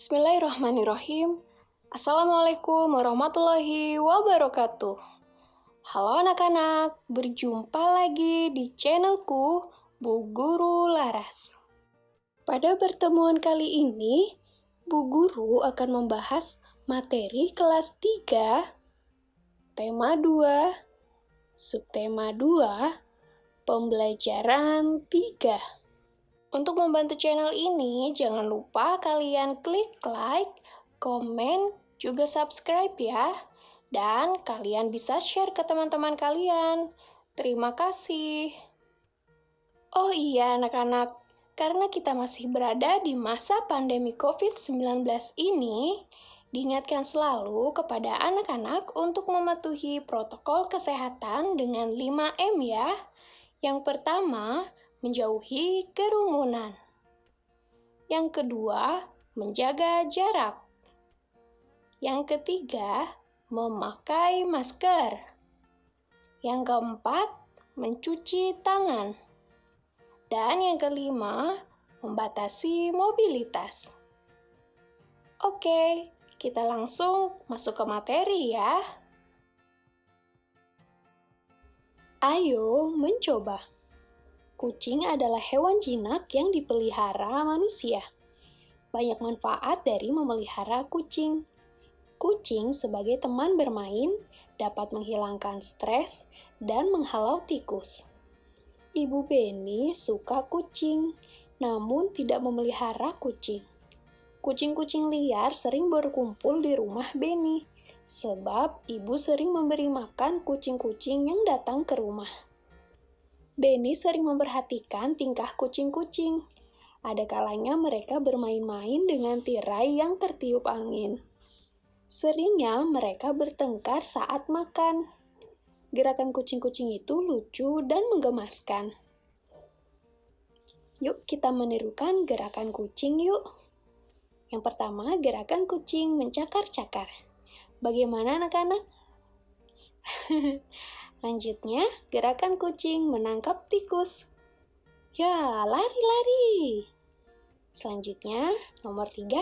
Bismillahirrahmanirrahim. Assalamualaikum warahmatullahi wabarakatuh. Halo anak-anak, berjumpa lagi di channelku Bu Guru Laras. Pada pertemuan kali ini, Bu Guru akan membahas materi kelas 3, tema 2, subtema 2, pembelajaran 3. Untuk membantu channel ini, jangan lupa kalian klik like, komen, juga subscribe ya. Dan kalian bisa share ke teman-teman kalian. Terima kasih. Oh iya anak-anak, karena kita masih berada di masa pandemi COVID-19 ini, diingatkan selalu kepada anak-anak untuk mematuhi protokol kesehatan dengan 5M ya. Yang pertama, menjauhi kerumunan. Yang kedua, menjaga jarak. Yang ketiga, memakai masker. Yang keempat, mencuci tangan. Dan yang kelima, membatasi mobilitas. Oke, kita langsung masuk ke materi ya. Ayo mencoba. Kucing adalah hewan jinak yang dipelihara manusia. Banyak manfaat dari memelihara kucing. Kucing sebagai teman bermain dapat menghilangkan stres dan menghalau tikus. Ibu Beni suka kucing, namun tidak memelihara kucing. Kucing-kucing liar sering berkumpul di rumah Beni, sebab ibu sering memberi makan kucing-kucing yang datang ke rumah. Beni sering memperhatikan tingkah kucing-kucing. Ada kalanya mereka bermain-main dengan tirai yang tertiup angin. Seringnya mereka bertengkar saat makan. Gerakan kucing-kucing itu lucu dan menggemaskan. Yuk kita menirukan gerakan kucing yuk. Yang pertama, gerakan kucing mencakar-cakar. Bagaimana anak-anak? Lanjutnya, gerakan kucing menangkap tikus. Ya, lari-lari. Selanjutnya, nomor 3,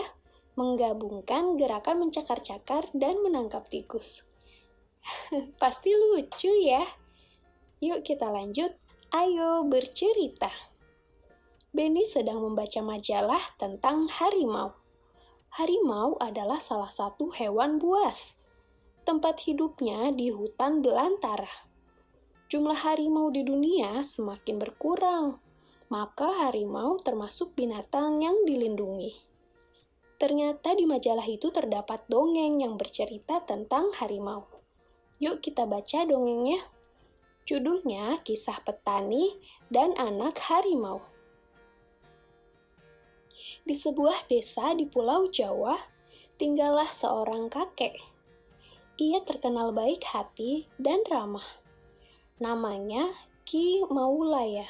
menggabungkan gerakan mencakar-cakar dan menangkap tikus. Pasti lucu ya. Yuk kita lanjut. Ayo bercerita. Beni sedang membaca majalah tentang harimau. Harimau adalah salah satu hewan buas. Tempat hidupnya di hutan belantara. Jumlah harimau di dunia semakin berkurang, maka harimau termasuk binatang yang dilindungi. Ternyata di majalah itu terdapat dongeng yang bercerita tentang harimau. Yuk kita baca dongengnya. Judulnya Kisah Petani dan Anak Harimau. Di sebuah desa di Pulau Jawa, tinggallah seorang kakek. Ia terkenal baik hati dan ramah. Namanya Ki Maulaya.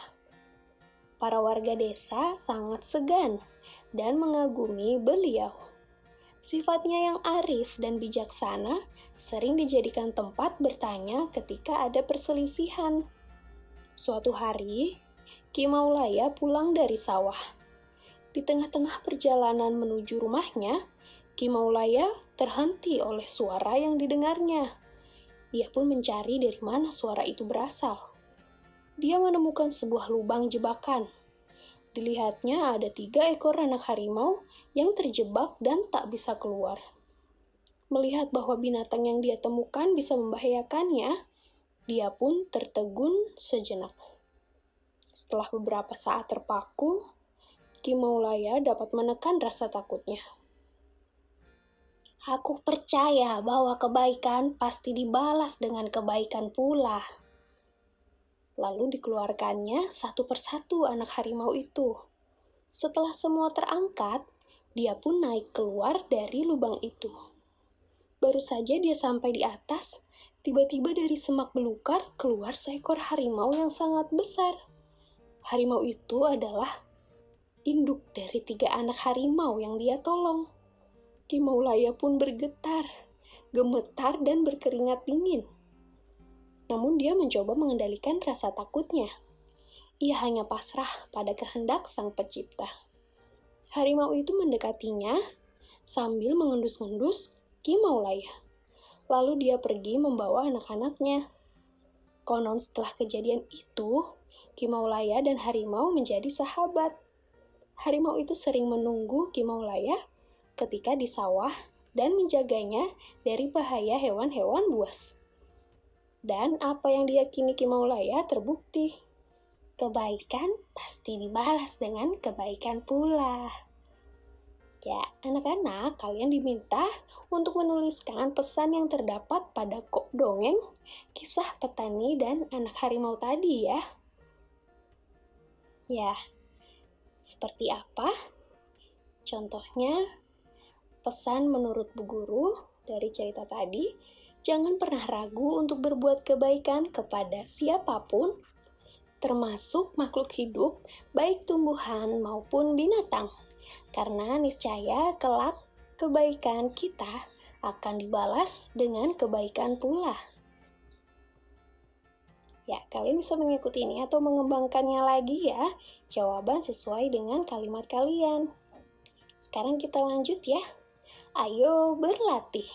Para warga desa sangat segan dan mengagumi beliau. Sifatnya yang arif dan bijaksana sering dijadikan tempat bertanya ketika ada perselisihan. Suatu hari, Ki Maulaya pulang dari sawah. Di tengah-tengah perjalanan menuju rumahnya, Ki Maulaya terhenti oleh suara yang didengarnya. Ia pun mencari dari mana suara itu berasal. Dia menemukan sebuah lubang jebakan. Dilihatnya ada 3 ekor anak harimau yang terjebak dan tak bisa keluar. Melihat bahwa binatang yang dia temukan bisa membahayakannya, dia pun tertegun sejenak. Setelah beberapa saat terpaku, Ki Maulaya dapat menekan rasa takutnya. Aku percaya bahwa kebaikan pasti dibalas dengan kebaikan pula. Lalu dikeluarkannya satu persatu anak harimau itu. Setelah semua terangkat, dia pun naik keluar dari lubang itu. Baru saja dia sampai di atas, tiba-tiba dari semak belukar keluar seekor harimau yang sangat besar. Harimau itu adalah induk dari 3 anak harimau yang dia tolong. Ki Maulaya pun bergetar, gemetar dan berkeringat dingin. Namun dia mencoba mengendalikan rasa takutnya. Ia hanya pasrah pada kehendak Sang Pencipta. Harimau itu mendekatinya, sambil mengendus-endus Ki Maulaya. Lalu dia pergi membawa anak-anaknya. Konon setelah kejadian itu, Ki Maulaya dan harimau menjadi sahabat. Harimau itu sering menunggu Ki Maulaya ketika di sawah dan menjaganya dari bahaya hewan-hewan buas. Dan apa yang diyakini Ki Maulaya terbukti. Kebaikan pasti dibalas dengan kebaikan pula. Ya, anak-anak, kalian diminta untuk menuliskan pesan yang terdapat pada dongeng kisah petani dan anak harimau tadi ya. Ya, seperti apa? Contohnya, pesan menurut Bu Guru dari cerita tadi, jangan pernah ragu untuk berbuat kebaikan kepada siapapun, termasuk makhluk hidup, baik tumbuhan maupun binatang. Karena niscaya kelak kebaikan kita akan dibalas dengan kebaikan pula. Ya, kalian bisa mengikuti ini atau mengembangkannya lagi ya, jawaban sesuai dengan kalimat kalian. Sekarang kita lanjut ya. Ayo berlatih.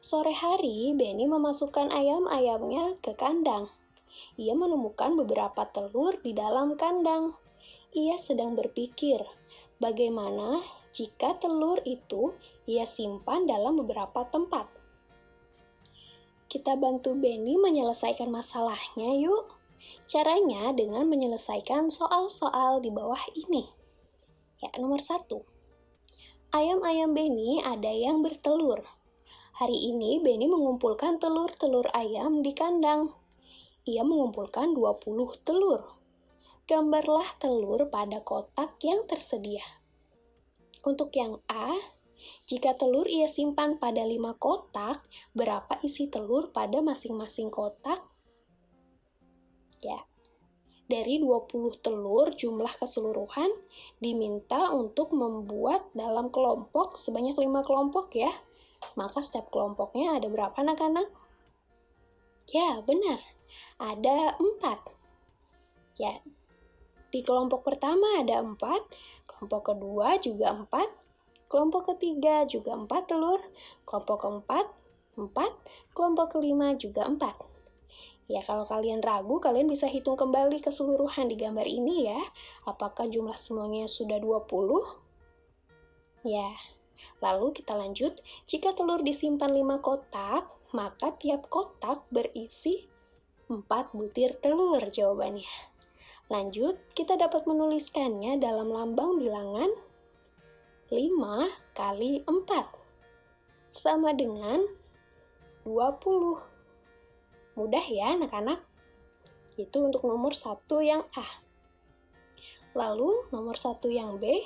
Sore hari, Benny memasukkan ayam-ayamnya ke kandang. Ia menemukan beberapa telur di dalam kandang. Ia sedang berpikir, bagaimana jika telur itu ia simpan dalam beberapa tempat? Kita bantu Benny menyelesaikan masalahnya yuk. Caranya dengan menyelesaikan soal-soal di bawah ini. Ya, nomor 1. Ayam-ayam Benny ada yang bertelur. Hari ini Benny mengumpulkan telur-telur ayam di kandang. Ia mengumpulkan 20 telur. Gambarlah telur pada kotak yang tersedia. Untuk yang A, jika telur ia simpan pada 5 kotak, berapa isi telur pada masing-masing kotak? Ya, dari 20 telur jumlah keseluruhan diminta untuk membuat dalam kelompok sebanyak 5 kelompok ya. Maka setiap kelompoknya ada berapa anak-anak? Ya, benar. Ada 4. Ya, di kelompok pertama ada 4, kelompok kedua juga 4, kelompok ketiga juga 4 telur, kelompok keempat 4, kelompok kelima juga 4. Ya, kalau kalian ragu, kalian bisa hitung kembali keseluruhan di gambar ini ya. Apakah jumlah semuanya sudah 20? Ya, lalu kita lanjut. Jika telur disimpan 5 kotak, maka tiap kotak berisi 4 butir telur jawabannya. Lanjut, kita dapat menuliskannya dalam lambang bilangan 5 kali 4 sama dengan 20. Mudah ya anak-anak? Itu untuk nomor 1 yang A. Lalu nomor 1 yang B.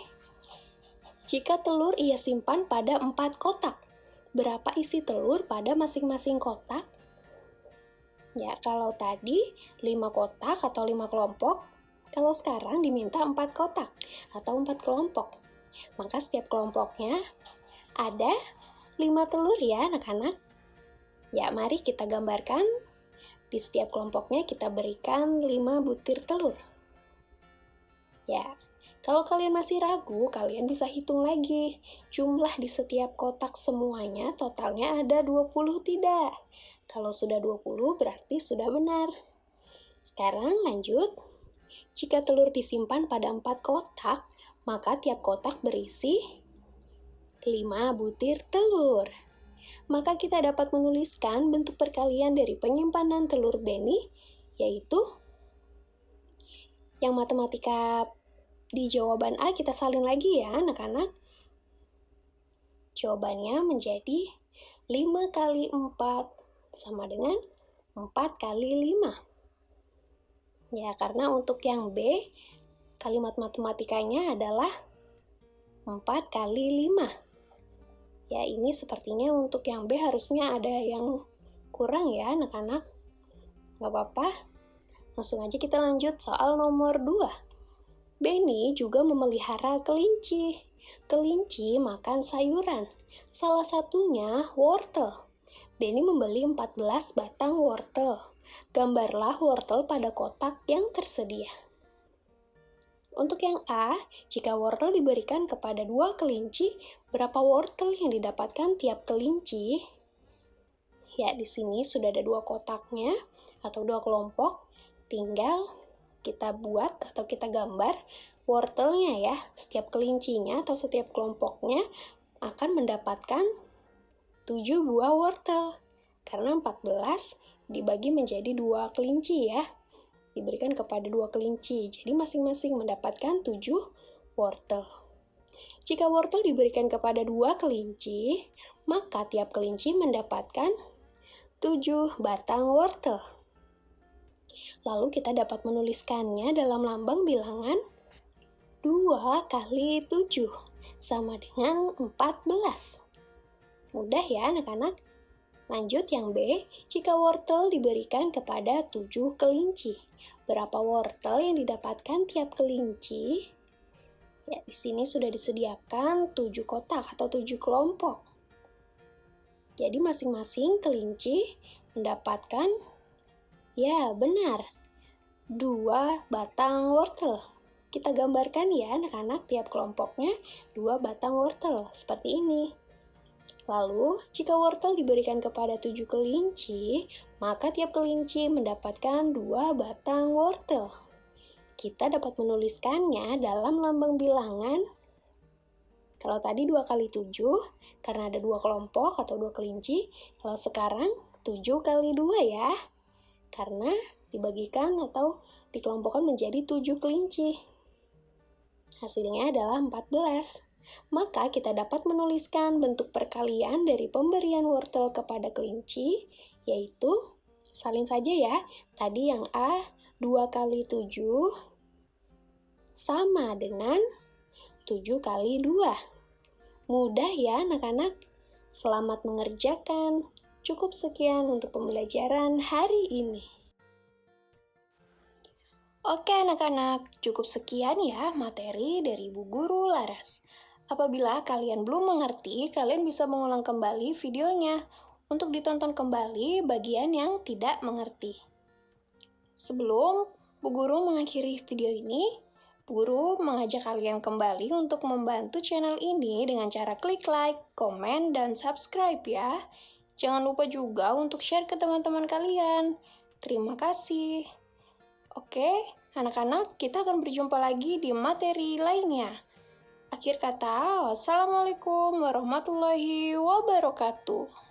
Jika telur ia simpan pada 4 kotak, berapa isi telur pada masing-masing kotak? Ya, kalau tadi 5 kotak atau 5 kelompok, kalau sekarang diminta 4 kotak atau 4 kelompok. Maka setiap kelompoknya ada 5 telur ya anak-anak. Ya, mari kita gambarkan. Di setiap kelompoknya kita berikan 5 butir telur. Ya, kalau kalian masih ragu, kalian bisa hitung lagi. Jumlah di setiap kotak semuanya totalnya ada 20 tidak? Kalau sudah 20 berarti sudah benar. Sekarang lanjut. Jika telur disimpan pada 4 kotak, maka tiap kotak berisi 5 butir telur. Maka kita dapat menuliskan bentuk perkalian dari penyimpanan telur Benny, yaitu yang matematika di jawaban A kita salin lagi ya anak-anak. Jawabannya menjadi 5 kali 4 sama dengan 4 kali 5. Ya, karena untuk yang B, kalimat matematikanya adalah 4 kali 5. Ya, ini sepertinya untuk yang B harusnya ada yang kurang ya anak-anak. Gak apa-apa. Langsung aja kita lanjut soal nomor 2. Benny juga memelihara kelinci. Kelinci makan sayuran. Salah satunya wortel. Benny membeli 14 batang wortel. Gambarlah wortel pada kotak yang tersedia. Untuk yang A, jika wortel diberikan kepada 2 kelinci, Berapa wortel yang didapatkan tiap kelinci? Ya, di sini sudah ada 2 kotaknya atau 2 kelompok. Tinggal kita buat atau kita gambar wortelnya ya. Setiap kelincinya atau setiap kelompoknya akan mendapatkan 7 buah wortel. Karena 14 dibagi menjadi 2 kelinci ya. Diberikan kepada 2 kelinci. Jadi masing-masing mendapatkan 7 wortel. Jika wortel diberikan kepada 2 kelinci, maka tiap kelinci mendapatkan 7 batang wortel. Lalu kita dapat menuliskannya dalam lambang bilangan 2 kali 7 sama dengan 14. Mudah ya anak-anak? Lanjut yang B, jika wortel diberikan kepada 7 kelinci. Berapa wortel yang didapatkan tiap kelinci? Ya, di sini sudah disediakan 7 kotak atau 7 kelompok. Jadi masing-masing kelinci mendapatkan, ya benar, 2 batang wortel. Kita gambarkan ya anak-anak tiap kelompoknya 2 batang wortel, seperti ini. Lalu, jika wortel diberikan kepada 7 kelinci, maka tiap kelinci mendapatkan 2 batang wortel. Kita dapat menuliskannya dalam lambang bilangan. Kalau tadi 2 kali 7, karena ada 2 kelompok atau 2 kelinci. Kalau sekarang 7 kali 2 ya, karena dibagikan atau dikelompokkan menjadi 7 kelinci. Hasilnya adalah 14. Maka kita dapat menuliskan bentuk perkalian dari pemberian wortel kepada kelinci, yaitu, salin saja ya, tadi yang A, 2 kali 7 sama dengan 7 kali 2. Mudah ya anak-anak? Selamat mengerjakan. Cukup sekian untuk pembelajaran hari ini. Oke anak-anak, cukup sekian ya materi dari Bu Guru Laras. Apabila kalian belum mengerti, kalian bisa mengulang kembali videonya untuk ditonton kembali bagian yang tidak mengerti. Sebelum Bu Guru mengakhiri video ini, Bu Guru mengajak kalian kembali untuk membantu channel ini dengan cara klik like, komen, dan subscribe ya. Jangan lupa juga untuk share ke teman-teman kalian. Terima kasih. Oke, anak-anak, kita akan berjumpa lagi di materi lainnya. Akhir kata, wassalamualaikum warahmatullahi wabarakatuh.